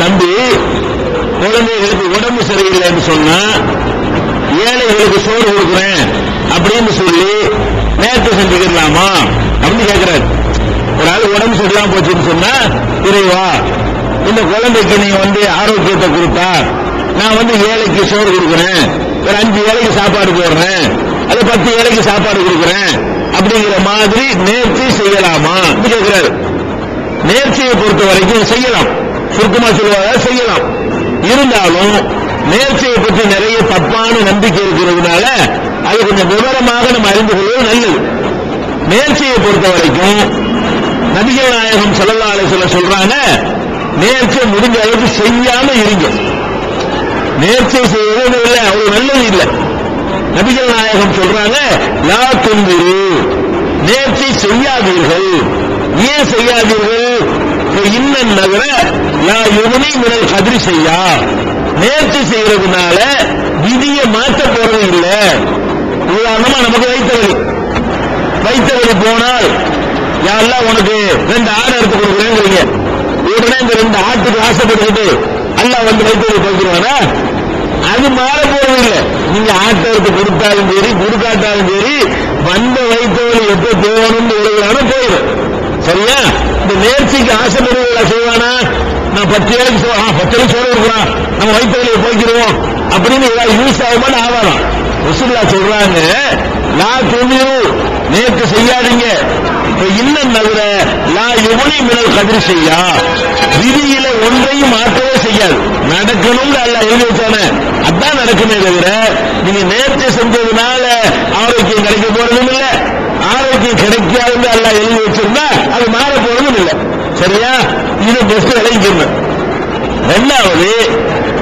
தம்பி குழந்தைகளுக்கு உடம்பு சரியில்லைன்னு சொன்னா ஏழைகளுக்கு சோறு கொடுக்குறேன் அப்படின்னு சொல்லி நேர்த்தி செஞ்சுக்கலாமா அப்படின்னு கேட்கிறாரு. ஒரு ஆள் உடம்பு சரியில்லாம போச்சுன்னு சொன்னா, இறைவா இந்த குழந்தைக்கு நீ ஆரோக்கியத்தை கொடுத்தா நான் ஏழைக்கு சோறு கொடுக்குறேன், ஒரு 5 ஏழைக்கு சாப்பாடு போடுறேன், அது 10 ஏழைக்கு சாப்பாடு கொடுக்குறேன் அப்படிங்கிற மாதிரி நேர்த்தி செய்யலாமா கேட்கிறாரு. நேர்ச்சியை பொறுத்த வரைக்கும் செய்யலாம், சுருக்கமா சொல்லுவாங்க செய்யலாம். இருந்தாலும் நேர்ச்சியை பற்றி நிறைய தப்பான நம்பிக்கை இருக்கிறதுனால அது கொஞ்சம் விவரமாக நம்ம அறிந்து கொள்வது நல்லது. நேர்ச்சியை பொறுத்த வரைக்கும் நபிகள் நாயகம் ஸல்லல்லாஹு அலைஹி வஸல்லம் சொல்றாங்க, நேர்ச்சை முடிஞ்ச அளவுக்கு செய்யாம இருங்க. நேர்ச்சை செய்வது இல்லை, அவ்வளவு நல்லது இல்லை. நபிகள் நாயகம் சொல்றாங்க, லா துன்விரு, நேர்ச்சை செய்யாதீர்கள். ஏன் செய்யாதீர்கள்? இன்னன் நகர லா யுக்னி மினல் கத்ரி செய்யா, நேர்ச்சை செய்யறதுனால விதியை மாற்ற போறது இல்லை. உதாரணமா நமக்கு வைத்த வழி போனால், யாரெல்லாம் உனக்கு 2 ஆடு எடுத்து கொடுக்குறேங்கிறீங்க, உடனே இந்த 2 ஆட்டுக்கு ஆசைப்பட்டுக்கிட்டு அல்லாஹ் வைத்த வழி போய்க்கிறவானா? அது மாற போறது இல்லை. நீங்க ஆட்டை எடுத்து கொடுத்தாலும் சரி கொடுக்காட்டாலும் சரி, வந்த வைத்த வழி எப்ப போகணும்னு எழுதுறானோ போயிடும். சரியா? இந்த நேர்ச்சிக்கு ஆசைப்படுவதா செய்வானா? நான் 10 ஏழைக்கு 10 சோறு இருக்கிறான், நம்ம வைத்த வழியை போய்க்கிறோம் அப்படின்னு ஏதாவது யூஸ் ஆகுமான்னு ஆவாதான். ரசூலுல்லாஹ் சொல்றாங்க, லா துன்விரு, நேர்ச்சி செய்யாதீங்க. இன்னும் நகர லா யுக்னி மினல் கத்ரி செய்யா, விதியில ஒன்றையும் மாற்றவே செய்யாது. நடக்கணும்னு அல்லாஹ் எழுதி வச்சானே அதான் நடக்குமே தவிர, நீங்க நேர்ச்சி செஞ்சதுனால ஆரோக்கியம் கிடைக்க போறதும் இல்லை, ஆரோக்கியம் கிடைக்காதுன்னு அல்லாஹ் எழுதி வச்சிருந்தா அது மாற போறதும் இல்லை. சரியா? இது பெஸ்ட் விளைஞ்சிருந்தேன். 2வது,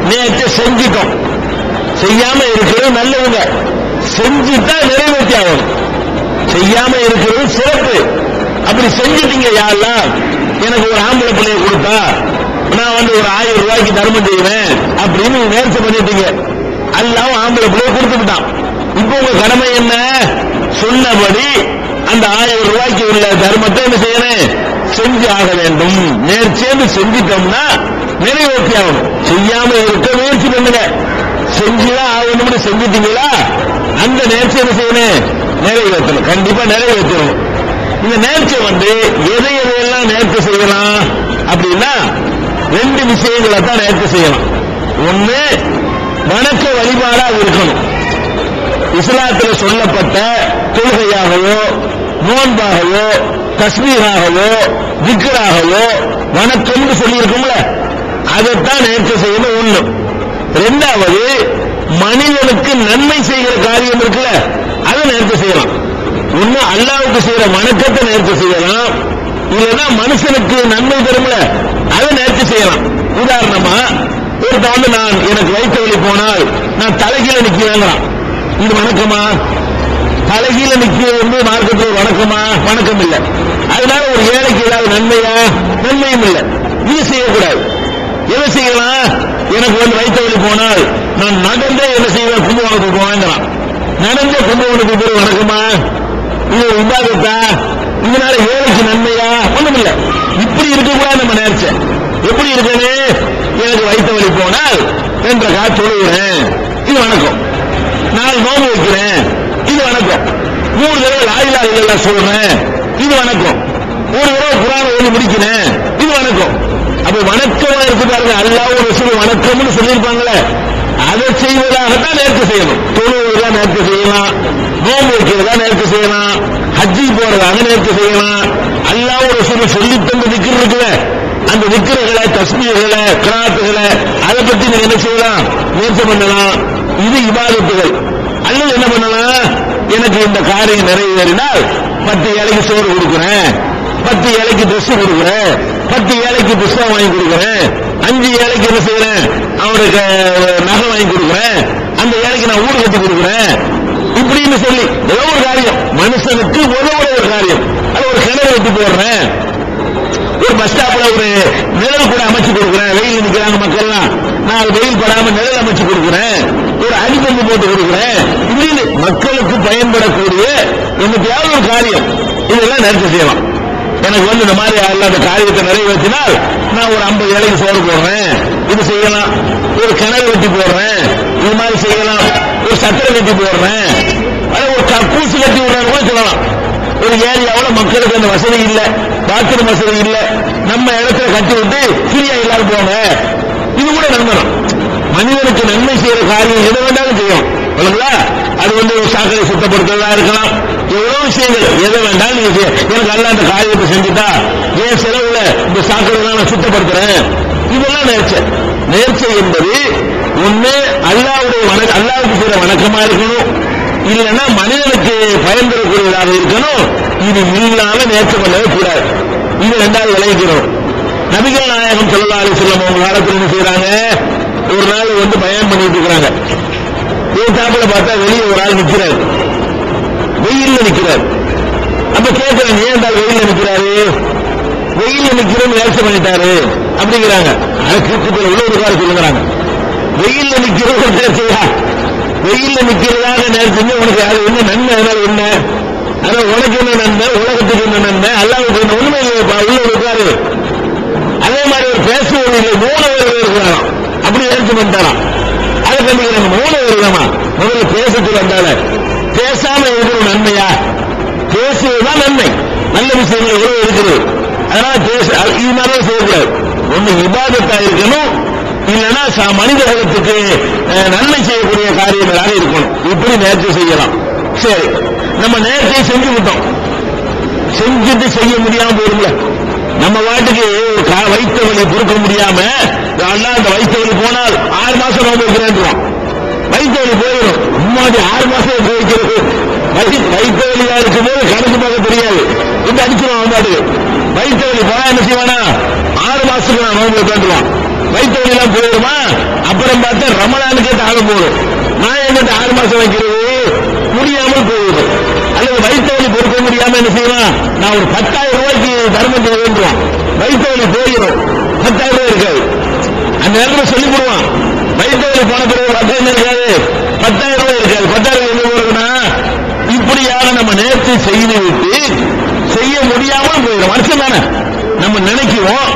நேற்று செஞ்சிட்டோம், செய்யாம இருக்கிறது நல்லவங்க, செஞ்சுட்டா நிறைவேற்றி ஆகணும். செய்யாம இருக்கிறது சிறப்பு. அப்படி செஞ்சுட்டீங்க, யாரெல்லாம் எனக்கு ஒரு ஆம்பளை பிள்ளைய கொடுத்தா நான் ஒரு 1000 ரூபாய்க்கு தர்மம் செய்வேன் அப்படின்னு நேர்ச்சி பண்ணிட்டீங்க, அல்லாஹ் ஆம்பளை பிள்ளைய கொடுத்துட்டான். இப்போ உங்க கடமை என்ன? சொன்னபடி அந்த 1000 ரூபாய்க்கு உள்ள தர்மத்தை என்ன செய்யணும்? செஞ்சு ஆக வேண்டும். நேர்ச்சியை செஞ்சிட்டோம்னா நிறைவேற்றி ஆகணும். செய்யாம இருக்க முயற்சி பண்ணுங்க. செஞ்சுதான் ஆகணும்னு செஞ்சிட்டீங்களா, அந்த நேர்ச்சி என்ன செய்யணும்? நிறைவேற்றணும். கண்டிப்பா நிறைவேற்றணும். இந்த நேர்ச்சி எதையெல்லாம் நேர்ச்சி செய்யலாம் அப்படின்னா 2 விஷயங்களை தான் நேர்ச்சி செய்யலாம். ஒண்ணு, வணக்க வழிபாடா இருக்கணும். இஸ்லாத்தில் சொல்லப்பட்ட தொழுகையாகவோ நோன்பாகவோ தஸ்பீஹாகவோ திக்ராகவோ வணக்கம்னு சொல்லியிருக்கும்ல, அதைத்தான் நேர்ச்சி செய்யணும். ஒண்ணு. 2வது, மனிதனுக்கு நன்மை செய்கிற காரியம் இருக்குல்ல, அதை நேர்ச்சி செய்யலாம். ஒண்ணு அல்லாஹ்வுக்கு செய்யற வணக்கத்தை நேர்ச்சி செய்யலாம், இல்லைன்னா மனுஷனுக்கு நன்மை தரும்ல, அதை நேர்ச்சி செய்யலாம். உதாரணமா ஒருத்தன் நான் எனக்கு வைத்த வழி போனால் நான் தலைகீழ நிக்க வேண்டாம், இது வணக்கமா? தலைகீழ நிக்க மார்க்கத்தில் வணக்கமா? வணக்கம் இல்லை. அதனால ஒரு ஏழைக்கு ஏதாவது நன்மையா? நன்மையும் இல்லை. இது செய்யக்கூடாது. எதை செய்யலாம்? எனக்கு வைத்த வழி போனால் நான் நடந்தே என்ன செய்வேன்? கும்பகோணத்துக்கு போவேங்கிறான். நடந்த கும்பகோணத்துக்கு போய் வணக்கமா? இது இபாதத்தா? இதனால ஏழைக்கு நன்மையா? ஒண்ணும் இல்லை. இப்படி இருக்கக்கூடாது நம்ம நேர்ச்சை. எப்படி இருக்கணும்? எனக்கு வைத்த வழி போனால் 2 ரக்காத் தொழுகிறேன், இது வணக்கம். 4 நோம்பு வைக்கிறேன், இது வணக்கம். 3 தடவை லா இலாஹ இல்லல்லாஹ் சொல்றேன், இது வணக்கம். 1 தடவை குர்ஆனை ஓதி முடிக்கிறேன், இது வணக்கம். அப்ப வணக்கமா இருக்கு பாருங்க. அல்லாஹ் ரசூல் வணக்கம்னு சொல்லியிருப்பாங்களே, அதை செய்வதாகத்தான் நேர்ச்சி செய்யணும். தொழுவதெல்லாம் நேர்ச்சி செய்யலாம், நோம்பு வைக்கிறதா நேர்ச்சி செய்யலாம், ஹஜ்ஜி போறதாக நேர்ச்சி செய்யலாம். அல்லாஹ் ரசூல் சொல்லி தந்த திக்ர் இருக்குல்ல, அந்த திக்ருகளை தஸ்பீஹ்களை கிராத்துகளை அதை பத்தி நீங்க என்ன செய்யலாம்? நேர்ச்சி பண்ணலாம். இது இபாதத்துகள். அல்லது என்ன பண்ணலாம்? எனக்கு இந்த காரியம் நிறைவேறினால் 10 ஏழைக்கு சோறு கொடுக்குறேன், 10 ஏழைக்கு ட்ரெஸ் கொடுக்குறேன், 10 ஏழைக்கு புஸ்தகம் வாங்கி கொடுக்குறேன், 5 ஏழைக்கு என்ன செய்யறேன்? அவனுக்கு நகை வாங்கி கொடுக்குறேன், அந்த ஏழைக்கு நான் ஊடு கட்டி கொடுக்குறேன், இப்படின்னு சொல்லி ஏதோ ஒரு காரியம், மனுஷனுக்கு உதவுற ஒரு காரியம். அது ஒரு கிணறு வெட்டி போடுறேன், ஒரு பஸ் ஸ்டாப்ல ஒரு நிழல் கூட அமைச்சு கொடுக்குறேன், வெயில் நிற்கிறாங்க மக்கள்லாம், நான் வெயில் படாம நிழல் அமைச்சு கொடுக்குறேன், ஒரு அடிப்பம்பு போட்டு கொடுக்குறேன், இப்படின்னு மக்களுக்கு பயன்படக்கூடிய என்னத்தையாவது ஒரு காரியம், இதெல்லாம் நேர்ச்சி செய்யலாம். எனக்கு வந்து இந்த மாதிரி அந்த காரியத்தை நிறைவேற்றினால் நான் ஒரு 50 ஏழைக்கு சோறு போடுறேன், இது செய்யலாம். ஒரு கிணறு வெட்டி போடுறேன், இது மாதிரி செய்யலாம். ஒரு சத்திரம் கட்டி போடுறேன், ஒரு கக்கூசு கட்டி விடுறாரு கூட சொல்லலாம். ஒரு ஏரியாவில் மக்களுக்கு அந்த வசதி இல்ல, பாத்ரூம் வசதி இல்ல, நம்ம இடத்துல கட்டி விட்டு ஃப்ரீயா எல்லாரும் போங்க, இது கூட நன்மை. மனிதனுக்கு நன்மை செய்யற காரியம் எதை வேண்டாலும் செய்யும். அது வந்து சாக்கடை சுத்தப்படுத்துறதா இருக்கலாம், எவ்வளவு விஷயங்கள் எதை வேண்டாலும் நீங்க எனக்கு அல்ல அந்த காரியத்தை செஞ்சுட்டா ஏன் செலவுல இந்த சாக்கடை நான் சுத்தப்படுத்துறேன், இதெல்லாம் நேர்ச்சை. நேர்ச்சை என்பது ஒண்ணு அல்லாஹ்வுக்கு செய்யற வணக்கமா இருக்கணும், இல்லைன்னா மனிதனுக்கு பயன் தரக்கூடியதாக இருக்கணும். இது இல்லாம நேர்ச்சை பண்ணவே கூடாது. இது ரெண்டாவது விளைவிக்கிறோம். நபிகள் நாயகம் ஸல்லல்லாஹு அலைஹி வஸல்லம் அவங்க காலத்தில் என்ன செய்யறாங்க, ஒரு நாள் வந்து பயன் பண்ணிட்டு இருக்கிறாங்க. ஏத்தாப்புல பார்த்தா வெளியே ஒரு ஆள் நிற்கிறார், வெயில்ல நிற்கிறார். அப்ப கேட்கிறாங்க, ஏன் வெயில்ல நிற்கிறாரு? வெயில்ல நிக்கிறோம் நேர்ச்சி பண்ணிட்டாரு அப்படிங்கிறாங்க. அதை கூட்டத்தில் உள்ள ஒரு காலம் சொல்லுங்கிறாங்க, வெயில்ல நிக்கிறோம் நேர்ச்சியா? வெயில்ல நிக்கிறதாக நேர்ச்சி உனக்கு அது என்ன நன்மை? அதனால என்ன? ஆனா உனக்கு என்ன நன்மை, உலகத்துக்கு என்ன நன்மை, அல்லாஹ்வுக்கு என்ன? உண்மை இல்லையா? உள்ள இருக்காரு. அதே மாதிரி ஒரு பேசுவது இல்லை, 3 பேர் இருக்கிறாராம், அப்படி நேர்ச்சி பண்ணிட்டாராம். அதை கண்டிக்கிறாங்க, 3 பேருதாமா முதல்ல பேசிட்டு வந்தால பேசாம இருக்கிற நன்மையா? பேசுவதுதான் நன்மை, நல்ல விஷயங்கள் எவ்வளவு இருக்குது. அதனால இது மாதிரி செய்யக்கூடாது. ஒண்ணு இபாதத்தா இருக்கணும், இல்லைன்னா மனித குலத்துக்கு நன்மை செய்யக்கூடிய காரியங்களாக இருக்கணும். இப்படி நேர்ச்சி செய்யலாம். சரி, நம்ம நேர்ச்சியை செஞ்சு விட்டோம், செஞ்சுட்டு செய்ய முடியாம போயிரும்ல. நம்ம வாட்டுக்கு வைத்த வலி பொறுக்க முடியாம அந்த வைத்த வலி போனால் 6 மாசம் நோம்பு வைக்கிறேன், வைத்த வலி போயிடும். முன்னாடி 6 மாசம் வைக்கிறது, வைத்த வலியா இருக்கும்போது கணக்கு பார்க்க தெரியாது, இந்த அடிச்சிடும் அவன்பாடு. வைத்த வலி போனா என்ன செய்வானா, 6 மாசத்துக்கு நான் நோம்பு வைக்காண்டுவான். வைத்த வலி எல்லாம் போயிடுமா? அப்புறம் பார்த்தா ரமலானுக்கே தாக போடும். நான் எங்கிட்ட 6 மாசம் வைக்கிறது முடியாமல் போயிடும். அல்லது வைத்த வலி பொறுக்க முடியாம என்ன செய்வான், நான் ஒரு 10,000 ரூபாய்க்கு தர்மம் செய்ய வேண்டுவான். வைத்த வலி போயிடும், 10,000 ரூபாய் இருக்காது. அந்த நேரத்தில் சொல்லிக் கொடுவான், வைத்த வலி போன பிறகு 10,000 இருக்காது, 10,000 ரூபாய் இருக்காது. 10,000 எங்க போறதுன்னா இப்படியாக நம்ம நேர்ச்சி செய்து விட்டு செய்ய முடியாமல் போயிடும். மனுஷன் தானே, நம்ம நினைக்குவோம்,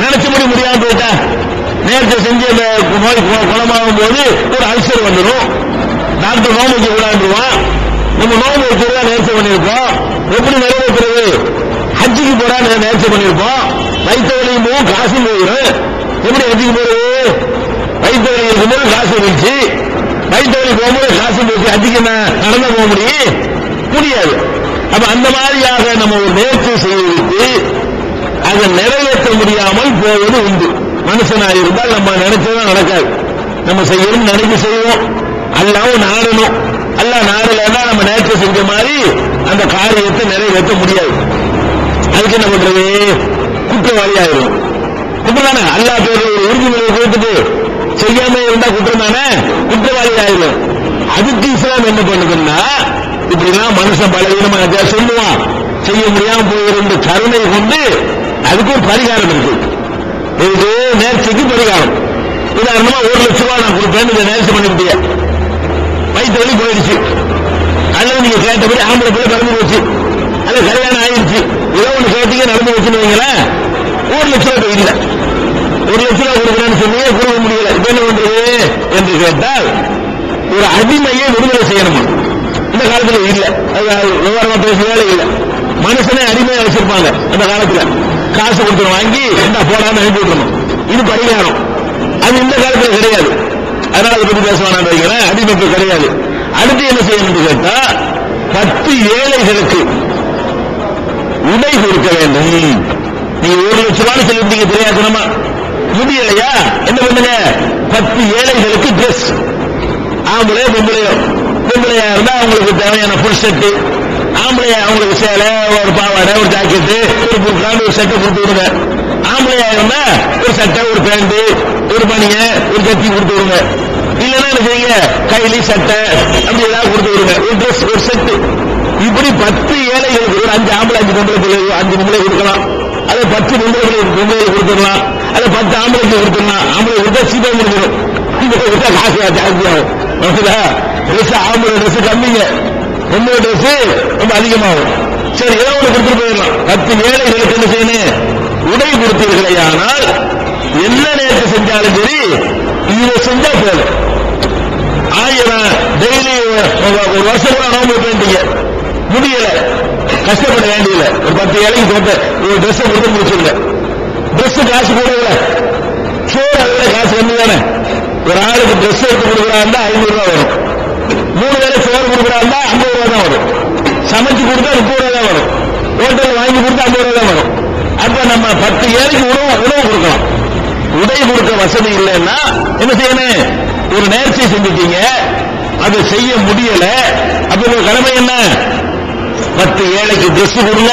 நினைச்சபடி முடியாம போயிட்டா நேர்ச்சி செஞ்சு அந்த நோய் குணமாகும் போது ஒரு அல்சர் வந்துடும். டாக்டர் நோய் வைக்க கூடாதுவான். நம்ம நோய் வைக்கிறதா நேர்ச்சி பண்ணிருப்போம், எப்படி நிறைவேற்றுறது? ஹஜ்ஜுக்கு போறா நேர்ச்சி பண்ணிருப்போம், வைத்த வலியும் போகும் காசும் போயிடும். எப்படி ஹஜ்ஜுக்கு போறது? வைத்த வலி இருக்கும்போது காசு இருந்துச்சு, வைத்த வலி போகும்போது காசு போச்சு, ஹஜ்ஜுக்கு நடந்து போக முடியாது. அப்ப அந்த மாதிரியாக நம்ம ஒரு நேர்ச்சி செய்துவிட்டு அதை நிறைவேற்ற முடியாமல் போவது உண்டு. மனுஷனாக இருந்தால் நம்ம நினைச்சதான் நடக்காது. நம்ம செய்யணும், நினைச்சு செய்வோம், அல்லாவும் நாடணும். அல்லா நாடலன்னா நம்ம நேர்ச்சி செஞ்ச மாதிரி அந்த காரியத்தை நிறைவேற்ற முடியாது. அதுக்கு என்ன பண்றது? குற்றவாளி ஆயிடும். குற்றம்தானே, அல்லா பேர் ஒரு உறுதிமொழியை கொடுத்துட்டு செய்யாம இருந்தா குற்றம் தானே, குற்றவாளி ஆயிடும். அதுக்கு இஸ்லாம் என்ன பண்ணுதுன்னா, இப்படிலாம் மனுஷன் பலவீனமா சொல்லுவான், செய்ய முடியாம போயிருந்து கருணை கொண்டு அதுக்கு ஒரு பரிகாரம் இருக்கு. இது நேர்ச்சிக்கு பரிகாரம். உதாரணமா 1 லட்சம் ரூபாய் நான் கொடுப்பேன், இதை நேர்ச்சி பண்ணிவிட்டிய, வைத்த வலி போயிடுச்சு, அல்லது நீங்க கேட்டபடி ஆம்பளை பிள்ளை பிறந்து போச்சு, அல்லது கல்யாணம் ஆயிடுச்சு, ஏதோ ஒண்ணு கேட்டீங்க நடந்து வச்சுன்னு வைங்களேன், 1 லட்சம் ரூபாய் இல்லை, 1 லட்சம் ரூபாய் கொடுக்குறேன்னு சொன்னீங்க, கொடுக்க முடியல, இப்ப என்ன பண்றது என்று கேட்டால் ஒரு அடிமையை விடுதலை செய்யணுமா? இந்த காலத்துல இல்ல, அது விவரமா பேச வேலை இல்லை. மனுஷனே அடிமையா வச்சிருப்பாங்க அந்த காலத்துல, காசு கொடுத்து வாங்கி என்ன போடாம அனுப்பி விடணும். இது பரிகாரம். அது இந்த காலத்துல கிடையாது. அதனால அதை பத்தி பேசுவான அடிமைக்கு கிடையாது. அடுத்து என்ன செய்யணும் கேட்டா, 10 ஏழைகளுக்கு உடை கொடுக்க வேண்டும். நீங்க 1 லட்சம் ரூபாய் செலுத்தீங்க தெரியாதனமா, முடியலையா என்ன பண்ணுங்க, 10 ஏழைகளுக்கு டிரெஸ், ஆம்பளையோ பொம்பளையோ, பொம்பளையா இருந்தா அவங்களுக்கு தேவையான ஃபுல் செட்டு, ஆம்பளையா அவங்களுக்கு சேலை, ஒரு பாவாடை, ஒரு ஜாக்கெட்டு, ஒரு புர்கான், ஒரு சட்டை கொடுத்து விடுங்க. ஆம்பளையா இருந்தா ஒரு சட்டை, ஒரு பேண்ட், ஒரு பனிய, ஒரு கத்தி கொடுத்து விடுங்க. இல்லைன்னா என்ன செய்யுங்க, கைலி சட்டை அப்படி ஏதாவது கொடுத்து விடுங்க, ஒரு ட்ரெஸ், ஒரு செட்டு. இப்படி 10 ஏழைகளுக்கு, ஒரு 5 ஆம்பளை 5 பொம்பளை பிள்ளைகள் 5 பொம்பளை கொடுக்கலாம், அதை 10 பொம்பளை கொடுத்துடலாம், அதை 10 ஆம்பளைக்கு கொடுத்துடலாம். ஆம்பளை கொடுத்தா சீப்பா முடிஞ்சிடும், கொடுத்தா காசு ஜாஸ்தியாகும். ட்ரெஸ் ஆம்பளை ட்ரெஸ் கம்மிங்க, பொம்பளை ட்ரெஸ் ரொம்ப அதிகமாகும். சரி ஏதோ ஒன்று கொடுத்துட்டு போயிடலாம். 10 ஏழைகளுக்கு என்ன செய்யணும்? உடை கொடுத்தீர்களே ஆனால் என்ன நேரத்தை செஞ்சாலும் சரி இதை செஞ்சா போதும். 1000 டெய்லி ஒரு வருஷம் கூட நோம்பு வேண்டிய முடியல, கஷ்டப்பட வேண்டியல. ஒரு 10 ஏழைக்கு போட்ட ஒரு ட்ரெஸ் கொடுத்து முடிச்சுங்க. ட்ரெஸ் காசு போடுவல, சோறு அதில் காசு கம்மி தானே. ஒரு ஆளுக்கு ட்ரெஸ் எடுத்து கொடுக்குறாருந்தா 500 ரூபாய் வரும். 3 வேளை சோறு கொடுக்குறாருந்தா 50 ரூபாய் தான் வரும். சமைச்சு கொடுத்தா 30 ரூபாய் தான் வரும். ஹோட்டல் வாங்கி கொடுத்தா 50 ரூபாய் தான் வரும். அப்ப நம்ம 10 ஏழைக்கு உணவு கொடுக்கலாம். உடை கொடுக்க வசதி இல்லைன்னா என்ன செய்யணும்? ஒரு நேர்ச்சி செஞ்சுட்டீங்க, அதை செய்ய முடியல. அப்ப ஒரு கடமை என்ன? 10 ஏழைக்கு ட்ரெஸ் கொடுங்க.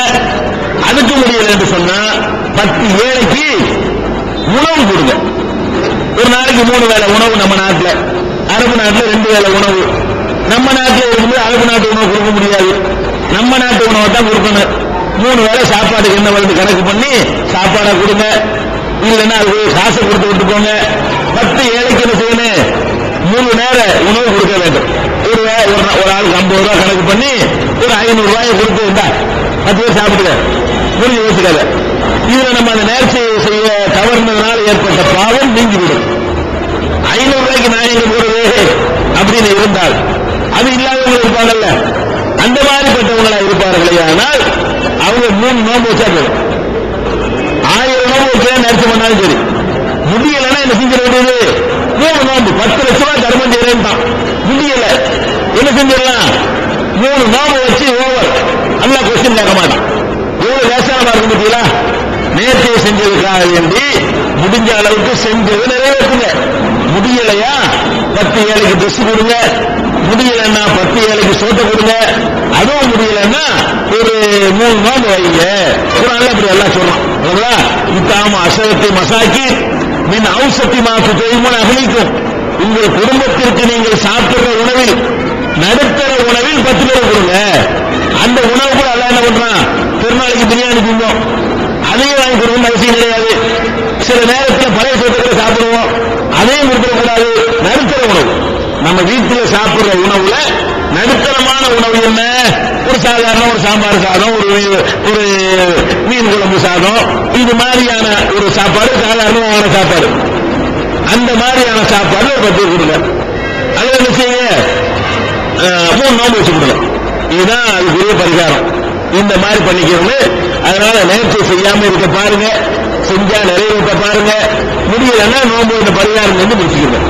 அதுக்கு முடியல என்று சொன்னா 10 ஏழைக்கு உணவு கொடுங்க. ஒரு நாளைக்கு 3 வேளை உணவு. நம்ம நாட்டில், அரபு நாட்டில் 2 வேளை உணவு. நம்ம நாட்டில் இருக்கும்போது அரபு நாட்டு உணவு கொடுக்க முடியாது. நம்ம நாட்டு உணவை தான் கொடுக்கணும். 3 வேளை சாப்பாடுக்கு என்ன வருது கணக்கு பண்ணி சாப்பாடை கொடுங்க. இல்லைன்னா அது காசை கொடுத்து விட்டு போங்க. 10 ஏழைக்கு என்ன செய்யணும்? 3 நேர உணவு கொடுக்க வேண்டும். ஒரு ஆளுக்கு 50 ரூபாய் கணக்கு பண்ணி ஒரு 500 ரூபாயை கொடுத்து இருந்தா 10 பேர் சாப்பிடுங்க. புரிஞ்சு யோசிக்காத. இதுல நம்ம அந்த நேர்ச்சி செய்ய தவறுனதுனால ஏற்பட்ட பாவம் நீங்கிவிடும். 500 ரூபாய்க்கு நான் எங்க போறது அப்படின்னு இருந்தால், அது இல்லாதவங்க இருப்பாங்கல்ல, அந்த மாதிரிப்பட்டவங்களா இருப்பார்களே ஆனால் அவங்க 3 நோம்பு வச்சா போதும். 1000 நோம்பு வச்சா நேர்ச்சி பண்ணாலும் சரி. முடியலன்னா என்ன செஞ்சிட வேண்டியது? 3 நோம்பு. 10 லட்சம் ரூபாய் தர்மம் செய்யறேன் தான். முடியல என்ன செஞ்சிடலாம்? 3 நோம்பு வச்சு ஓவர். நல்லா கொஸ்டின் கேட்க மாட்டான். எவ்வளவு லேசானமா இருக்கும் பார்த்தீங்களா? நேர்ச்சியை செஞ்சதுக்காக வேண்டி முடிஞ்ச அளவுக்கு செஞ்சது நிறைவேற்றுங்க. முடியலையா 10 ஏழைக்கு ட்ரெஸ் கொடுங்க. முடியலன்னா 10 ஏழைக்கு சோட்டை கொடுங்க. அதுவும் முடியலன்னா ஒரு 3 நோம்பு வைங்க. குர்ஆன்ல அப்படி எல்லாம் சொல்றோம். இத்தாம அஷரத்தி மசாக்கி மின் ஔசத்தி மாசு தொய்முன் அகலிக்கும். உங்கள் குடும்பத்திற்கு நீங்கள் சாப்பிடுற உணவில் நடுத்தர உணவில் 10 பேர் கொடுங்க. அந்த உணவு கூட அல்லாஹ் என்ன பண்றான்? பெருநாளைக்கு பிரியாணி தின்னோம், அதையும் வாங்கி கொடுக்கணும் அவசியம் கிடையாது. சில நேரத்தில் பழைய சோத்தை சாப்பிடுவோம், அதையும் கொடுத்துடக்கூடாது. நடுத்தர உணவு, நம்ம வீட்டில் சாப்பிடுற உணவுல நடுத்தரமான உணவு என்ன? ஒரு சாதாரண ஒரு சாம்பார் சாதம், ஒரு மீன் குழம்பு சாதம், இது மாதிரியான ஒரு சாப்பாடு, சாதாரணமான சாப்பாடு. அந்த மாதிரியான சாப்பாடு ஒரு 10 கொடுங்க. அதுல என்ன செய்ய? 3 நோம்பு வச்சு கொடுங்க. இதுதான் அதுக்குரிய பரிகாரம். இந்த மாதிரி பண்ணிக்கிறது. அதனால நேர்ச்சி செய்யாம இருக்க பாருங்க, செஞ்சா நிறைவேற்ற பாருங்க. முடியலன்னா நோம்பு இந்த பரிகாரம் வந்து முடிச்சுக்கிறேன்.